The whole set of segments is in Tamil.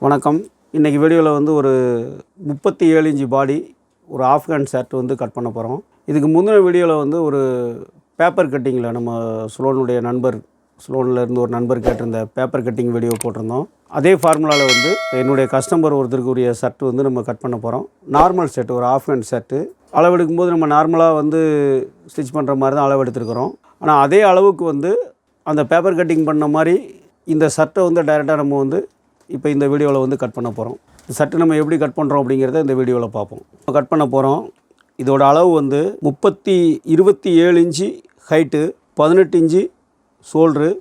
வணக்கம். இன்றைக்கி வீடியோவில் வந்து ஒரு 37 இன்ச்சு பாடி ஒரு ஆஃப் ஹேண்ட் ஷர்ட் வந்து கட் பண்ண போகிறோம். இதுக்கு முந்தின வீடியோவில் வந்து ஒரு பேப்பர் கட்டிங்கில் நம்ம சுலோனுடைய நண்பர் சுலோன்லேருந்து ஒரு நண்பர் கேட்டிருந்த பேப்பர் கட்டிங் வீடியோ போட்டிருந்தோம். அதே ஃபார்முலாவில் வந்து என்னுடைய கஸ்டமர் ஒருத்தருக்குரிய ஷர்ட் வந்து நம்ம கட் பண்ண போகிறோம். நார்மல் ஷர்ட், ஒரு ஆஃப் ஹேண்ட் ஷர்ட்டு அளவெடுக்கும்போது நம்ம நார்மலாக வந்து ஸ்டிச் பண்ணுற மாதிரி தான் அளவு எடுத்துருக்குறோம். ஆனால் அதே அளவுக்கு வந்து அந்த பேப்பர் கட்டிங் பண்ண மாதிரி இந்த ஷர்ட்டை வந்து டைரெக்டாக நம்ம வந்து இப்போ இந்த வீடியோவில் வந்து கட் பண்ண போகிறோம். ஷர்ட்டு நம்ம எப்படி கட் பண்ணுறோம் அப்படிங்கிறத இந்த வீடியோவில் பார்ப்போம். கட் பண்ண போகிறோம். இதோட அளவு வந்து 27 inch height, 18 inch shoulder,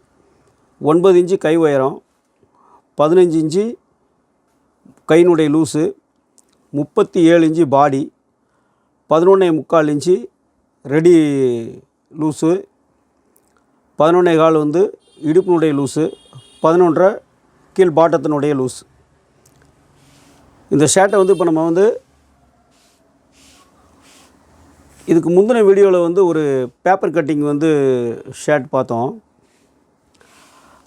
9 inch கை உயரம், 15 இன்ச்சு கையினுடைய loose, 37 inch body, 11.25 inch ready loose, 11.25 வந்து இடுப்பினுடைய லூஸு, 11.5 கீழ் பாட்டத்தினுடைய லூஸ். இந்த ஷர்ட்டை வந்து இப்போ நம்ம வந்து இதுக்கு முந்தின வீடியோவில் வந்து ஒரு பேப்பர் கட்டிங் வந்து ஷர்ட் பார்த்தோம்.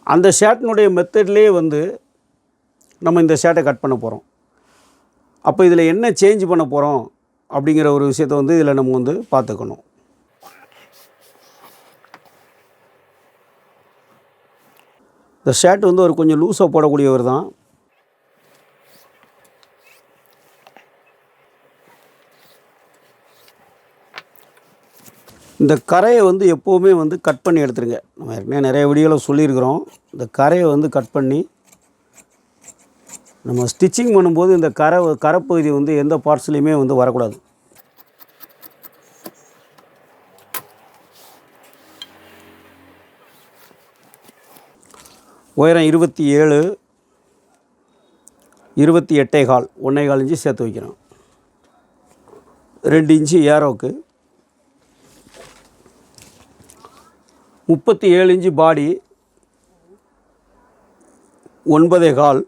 அந்த ஷர்ட்டினுடைய மெத்தட்லேயே வந்து நம்ம இந்த ஷர்ட்டை கட் பண்ண போகிறோம். அப்போ இதில் என்ன சேஞ்ச் பண்ண போகிறோம் அப்படிங்கிற ஒரு விஷயத்தை வந்து இதில் நம்ம வந்து பார்த்துக்கணும். இந்த ஷர்ட் வந்து ஒரு கொஞ்சம் லூஸாக போடக்கூடியவர் தான். இந்த கரையை வந்து எப்போவுமே வந்து கட் பண்ணி எடுத்துருங்க. நம்ம ஏற்கனவே நிறைய வீடியோவில் சொல்லியிருக்கிறோம். இந்த கரையை வந்து கட் பண்ணி நம்ம ஸ்டிச்சிங் பண்ணும்போது இந்த கரைப்பகுதி வந்து எந்த பார்ட்ஸ்லேயுமே வந்து வரக்கூடாது. உயரம் 27, 28.25, 1.25 இன்ச்சு சேர்த்து வைக்கிறோம். 2 இன்ச்சு ஏரோக்கு, 37 இன்ச்சு பாடி, 9.25,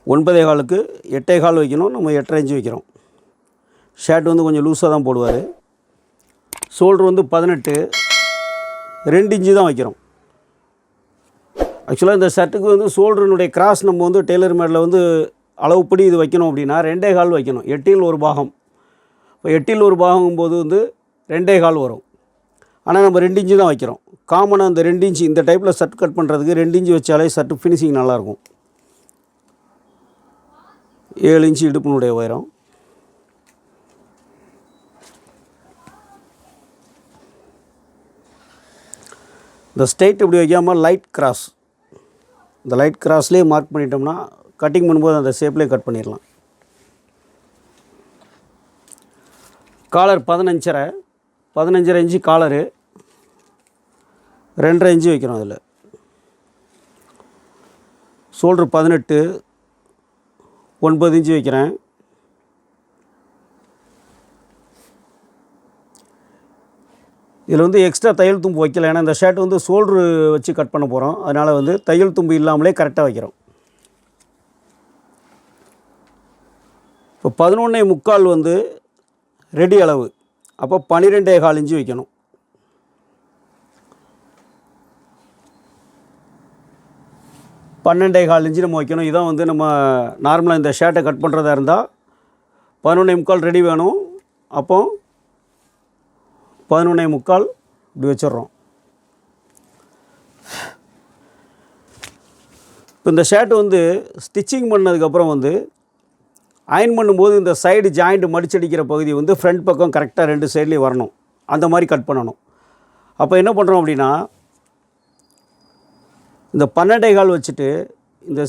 9.25க்கு 8.25 வைக்கணும். நம்ம 8.5 இன்ச்சு வைக்கிறோம். ஷர்ட் வந்து கொஞ்சம் லூஸாக தான் போடுவார். ஷோல்ட்ரு வந்து 18, 2 இன்ச்சு தான் வைக்கிறோம். ஆக்சுவலாக இந்த ஷர்ட்டுக்கு வந்து ஷோல்டருனுடைய கிராஸ் நம்ம வந்து டெய்லர் மேடில் வந்து அளவுப்படி இது வைக்கணும் அப்படின்னா 2.25 வைக்கணும். 8இல் 1 பாகம். இப்போ 8இல் 1 பாகங்கும்போது வந்து 2.25 வரும். ஆனால் நம்ம 2 இன்ச்சு தான் வைக்கிறோம். காமனாக அந்த 2 இன்ச்சு இந்த டைப்பில் ஷர்ட் கட் பண்ணுறதுக்கு 2 இன்ச்சு வச்சாலே ஷர்ட்டு ஃபினிஷிங் நல்லாயிருக்கும். 7 இன்ச்சு இடுப்பினுடைய உயரம். இந்த ஸ்ட்ரைட் இப்படி வைக்காமல் லைட் கிராஸ், இந்த லைட் கிராஸ்லேயே மார்க் பண்ணிட்டோம்னா கட்டிங் பண்ணும்போது அந்த ஷேப்லேயே கட் பண்ணிடலாம். காலர் 15.5 இன்ச்சு காலரு, 2.5 இன்ச்சு வைக்கிறோம். அதில் ஷோல்ட்ரு 18, 9 இன்ச்சு வைக்கிறேன். இதில் வந்து எக்ஸ்ட்ரா தையல் தும்பு வைக்கல. ஏன்னா இந்த ஷர்ட் வந்து ஷோல்ட்ரு வச்சு கட் பண்ண போகிறோம். அதனால் வந்து தையல் தும்பு இல்லாமலே கரெக்டாக வைக்கிறோம். இப்போ 11.25 வந்து ரெடி அளவு. அப்போ 12.25 இன்ச்சு வைக்கணும். இன்ச்சு நம்ம வைக்கணும். இதான் வந்து நம்ம நார்மலாக இந்த ஷர்ட்டை கட் பண்ணுறதா இருந்தால் 11.25 ரெடி வேணும். அப்போ 11.25 இப்படி வச்சிடுறோம். இப்போ இந்த ஷர்ட் வந்து ஸ்டிச்சிங் பண்ணதுக்கப்புறம் வந்து அயன் பண்ணும்போது இந்த சைடு ஜாயிண்ட் மடிச்சடிக்கிற பகுதி வந்து ஃப்ரண்ட் பக்கம் கரெக்டாக 2 சைட்லேயும் வரணும். அந்த மாதிரி கட் பண்ணணும். அப்போ என்ன பண்ணுறோம் அப்படின்னா இந்த 12.25 வச்சுட்டு இந்த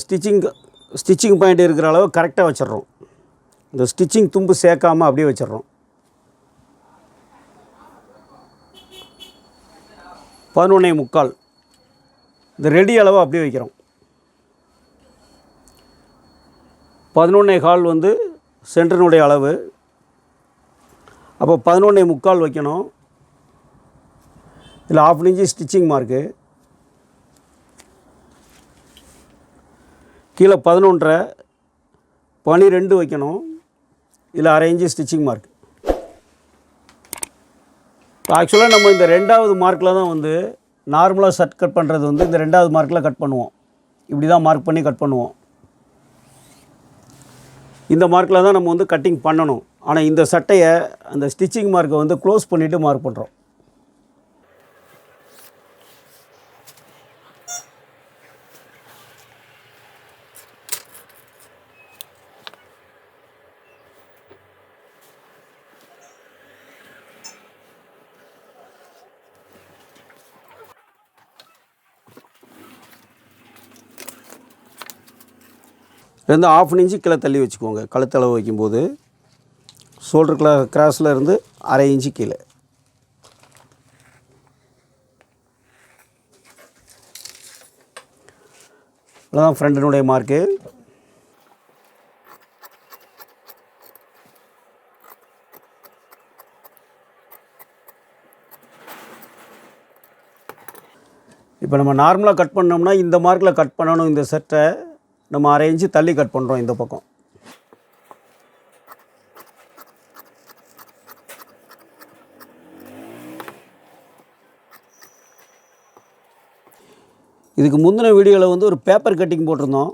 ஸ்டிச்சிங் பாயிண்ட் இருக்கிற அளவு கரெக்டாக வச்சிடுறோம். இந்த ஸ்டிச்சிங் தும்பு சேர்க்காமல் அப்படியே வச்சிடுறோம். 11.25 இந்த ரெடி அளவு அப்படியே வைக்கிறோம். 11.25 வந்து சென்டரினுடைய அளவு. அப்போ 11.25 வைக்கணும். இதில் 1/2 இன்ச்சு ஸ்டிச்சிங் மார்க்கு, கீழே 11.5, 12 வைக்கணும். இதில் 1/2 இன்ச்சு ஸ்டிச்சிங் மார்க். ஆக்சுவலாக நம்ம இந்த 2வது மார்க்கில் தான் வந்து நார்மலாக ஷர்ட் கட் பண்ணுறது வந்து இந்த 2வது மார்க்கில் கட் பண்ணுவோம். இப்படி தான் மார்க் பண்ணி கட் பண்ணுவோம். இந்த மார்க்கில் தான் நம்ம வந்து கட்டிங் பண்ணணும். ஆனால் இந்த சட்டையை அந்த ஸ்டிச்சிங் மார்க்கை வந்து க்ளோஸ் பண்ணிவிட்டு மார்க் பண்ணுறோம். ரெண்டு 1/2 இன்ச்சு கீழே தள்ளி வச்சுக்கோங்க. கழுத்தளவு வைக்கும்போது ஷோல்டர் கிராஸில் இருந்து 1/2 இன்ச்சு கீழே. அதான் ஃப்ரண்டினுடைய மார்க்கு. இப்போ நம்ம நார்மலாக கட் பண்ணோம்னா இந்த மார்க்கில் கட் பண்ணணும். இந்த செட்டை நம்ம 1/2 இன்ச்சு தள்ளி கட் பண்ணுறோம் இந்த பக்கம். இதுக்கு முந்தின வீடியோவில் வந்து ஒரு பேப்பர் கட்டிங் போட்டிருந்தோம்.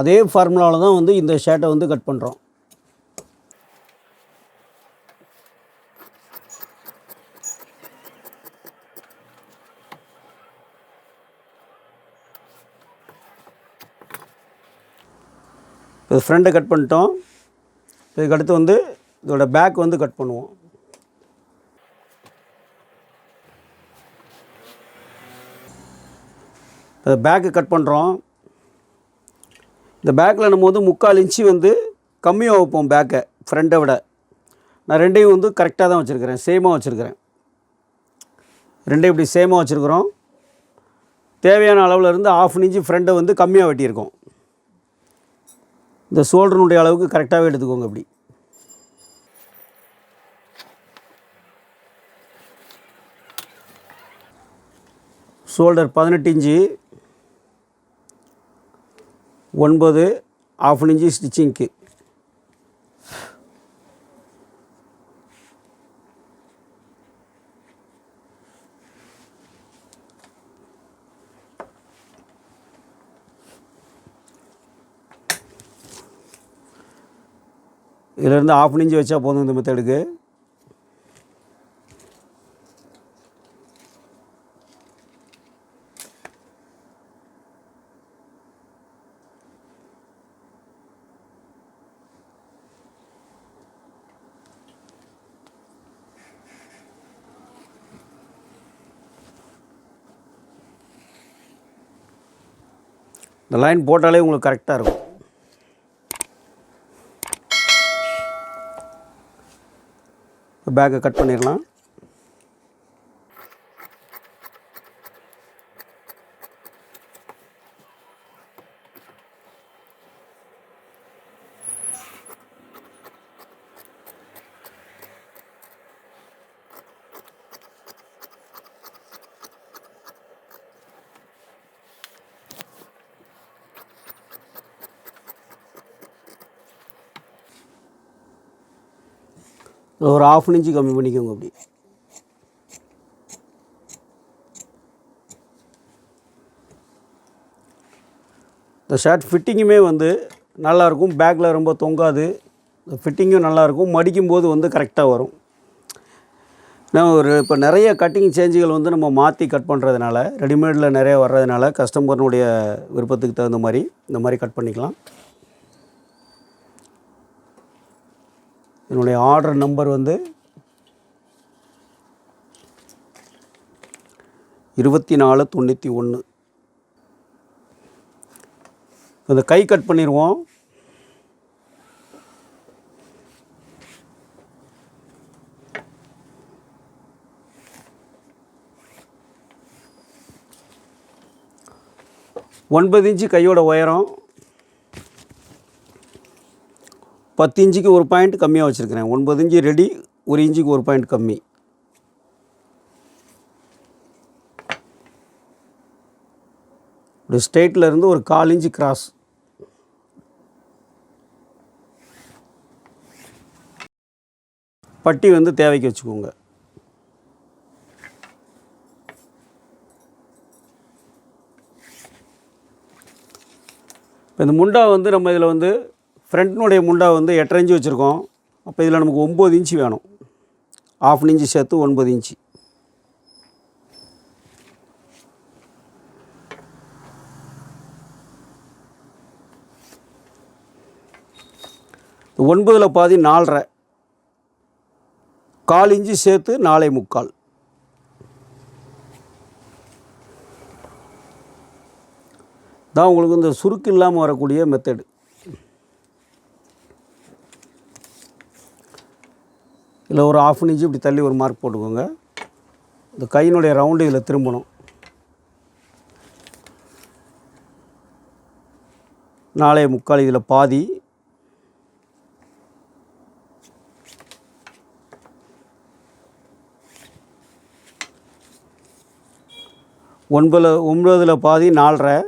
அதே ஃபார்முலாவில் தான் வந்து இந்த ஷர்ட்டை வந்து கட் பண்ணுறோம். இது ஃப்ரண்ட்டை கட் பண்ணிட்டோம். இதுக்கு அடுத்து வந்து இதோட பேக் வந்து கட் பண்ணுவோம். பேக்கு கட் பண்ணுறோம். இந்த பேக்கில் நம்ம வந்து 3/4 இன்ச்சு வந்து கம்மியாக வைப்போம் பேக்கை ஃப்ரண்ட்டை விட. நான் ரெண்டையும் வந்து கரெக்டாக தான் வச்சுருக்கிறேன், சேமாக வச்சுருக்கிறேன். ரெண்டையும் இப்படி சேமாக வச்சுருக்குறோம். தேவையான அளவில் இருந்து 1/2 இன்ச்சு ஃப்ரண்ட்டை வந்து கம்மியாக வெட்டியிருக்கோம். இந்த ஷோல்டருடைய அளவுக்கு கரெக்டாகவே எடுத்துக்கோங்க. இப்படி ஷோல்டர் 18 இன்ச்சு 9 1/2 இன்ச்சு ஸ்டிச்சிங்க்கு. இதிலேருந்து 1/2 இன்ச்சு வச்சா போதும் இந்த மெத்தடுக்கு. இந்த லைன் போட்டாலே உங்களுக்கு கரெக்டாக இருக்கும். பேக்கை கட் பண்ணிடலாம். ஒரு 1/2 இன்ச்சு கம்மி பண்ணிக்கோங்க. அப்படி இந்த ஷர்ட் ஃபிட்டிங்குமே வந்து நல்லாயிருக்கும். பேக்கில் ரொம்ப தொங்காது. ஃபிட்டிங்கும் நல்லாயிருக்கும். மடிக்கும்போது வந்து கரெக்டாக வரும். இப்போ நிறைய கட்டிங் சேஞ்சுகள் வந்து நம்ம மாற்றி கட் பண்ணுறதுனால, ரெடிமேடில் நிறைய வர்றதுனால கஸ்டமர்னுடைய விருப்பத்துக்கு தகுந்த மாதிரி இந்த மாதிரி கட் பண்ணிக்கலாம். என்னுடைய ஆர்டர் நம்பர் வந்து 2491. இந்த கை கட் பண்ணிடுவோம். ஒன்பது இன்ச்சு கையோட உயரம். 10 இன்ச்சுக்கு ஒரு பாயிண்ட் கம்மியாக வச்சுருக்கிறேன். 9 இன்ச்சு ரெடி, 1 இன்ச்சுக்கு ஒரு பாயிண்ட் கம்மி. ஒரு ஸ்ட்ரெயிட்டில் இருந்து ஒரு 1/4 இன்ச்சு கிராஸ். பட்டி வந்து தேவைக்கு வச்சுக்கோங்க. இப்போ இந்த முண்டா வந்து நம்ம இதில் வந்து ஃப்ரண்ட்னுடைய முண்டா வந்து 8.5 இன்ச்சு வச்சுருக்கோம். அப்போ இதில் நமக்கு 9 இன்ச்சு வேணும். 1/2 இன்ச்சு சேர்த்து 9 இன்ச்சு. ஒன்பதில் பாதி 4.5, 1/4 இன்ச்சு சேர்த்து 4.75. தான் உங்களுக்கு இந்த சுருக்கு இல்லாமல் வரக்கூடிய மெத்தடு. இதில் ஒரு 1/2 இன்ச்சு இப்படி தள்ளி ஒரு மார்க் போட்டுக்கோங்க. இந்த கையினுடைய ரவுண்டு இதில் திரும்பணும். 4.75 இதில் பாதி. ஒன்பதில் பாதி 4.5,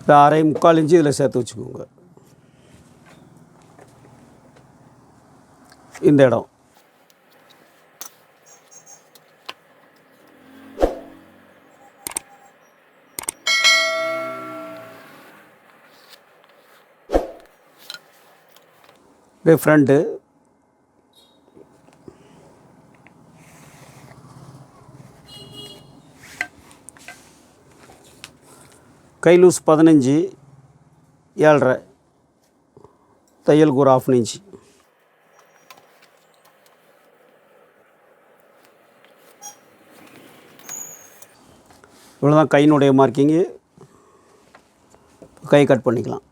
1/2 3/4 இன்ச்சு இதில் சேர்த்து வச்சுக்கோங்க. இந்த இடம் ஃப்ரண்ட்டு. கை லூஸ் 15, 7.5, தையலுக்கு ஒரு 1/2 இன்ச்சு. இவ்வளோ தான் கையினுடைய மார்க்கிங்கு. கை கட் பண்ணிக்கலாம்.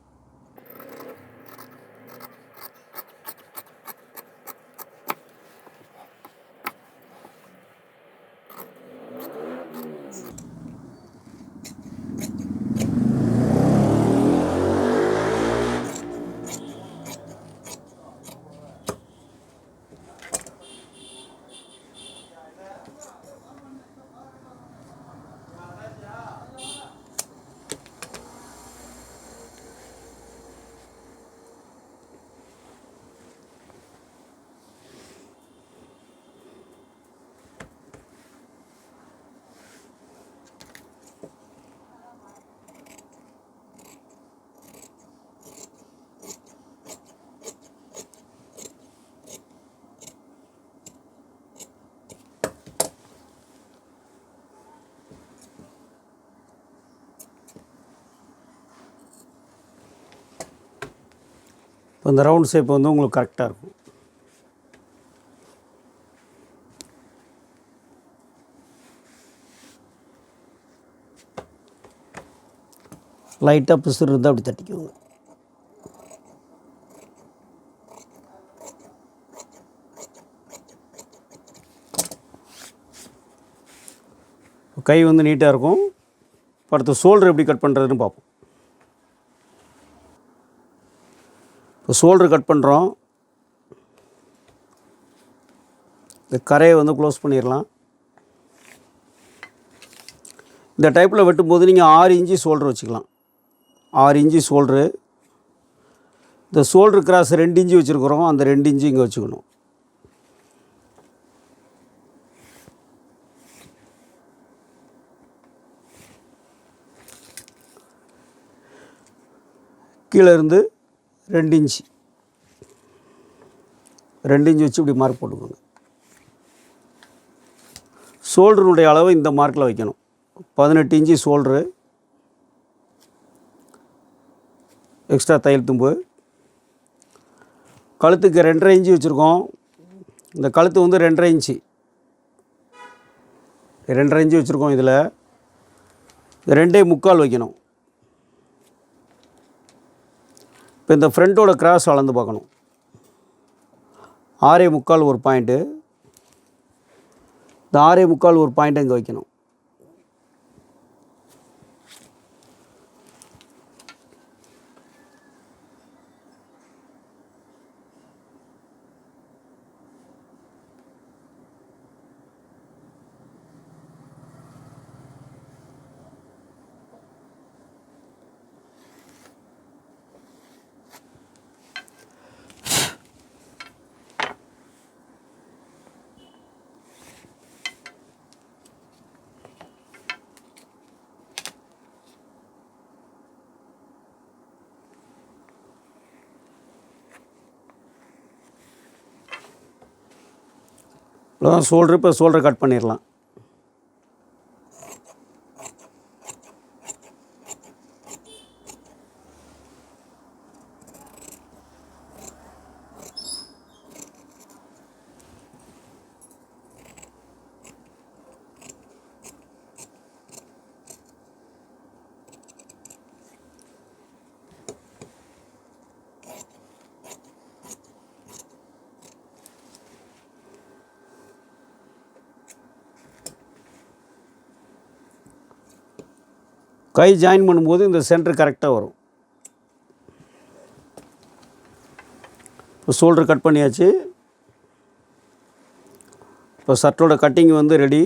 இப்போ இந்த ரவுண்ட் ஷேப் வந்து உங்களுக்கு கரெக்டாக இருக்கும். லைட்டாக பிசுறு இருந்தால் அப்படி தட்டிக்குவோங்க. கை வந்து நீட்டாக இருக்கும். அடுத்து ஷோல்டர் எப்படி கட் பண்ணுறதுன்னு பார்ப்போம். இப்போ ஷோல்டர் கட் பண்ணுறோம். இந்த கரையை வந்து க்ளோஸ் பண்ணிடலாம். இந்த டைப்பில் வெட்டும்போது நீங்கள் 6 இன்ச்சு ஷோல்டர் வச்சுக்கலாம். 6 இன்ச்சு ஷோல்டரு. இந்த ஷோல்டர் கிராஸ் 2 இன்ச்சு வச்சுருக்குறோம். அந்த 2 இன்ச்சு இங்கே வச்சுக்கணும். கீழே இருந்து 2 இன்ச்சு வச்சு இப்படி மார்க் போட்டுக்கோங்க. ஷோல்டருடைய அளவு இந்த மார்க்கில் வைக்கணும். 18 இன்ச்சு ஷோல்டரு, எக்ஸ்ட்ரா தையல் தும்பு. கழுத்துக்கு 2.5 இன்ச்சு வச்சுருக்கோம். இந்த கழுத்து வந்து 2.5 இன்ச்சு வச்சுருக்கோம். இதில் 2.75 வைக்கணும். இப்போ இந்த ஃப்ரண்ட்டோட கிராஸ் அளந்து பார்க்கணும். 6.75 ஒரு பாயிண்ட்டு. இந்த 6.75 ஒரு பாயிண்ட் இங்கே வைக்கணும். அவ்வளோதான் ஷோல்ட்ரு. இப்போ ஷோல்டரை கட் பண்ணிடலாம். கை ஜாயின் பண்ணும்போது இந்த சென்டர் கரெக்டாக வரும். இப்போ ஷோல்டர் கட் பண்ணியாச்சு. இப்போ ஷர்ட்டோட கட்டிங் வந்து ரெடி.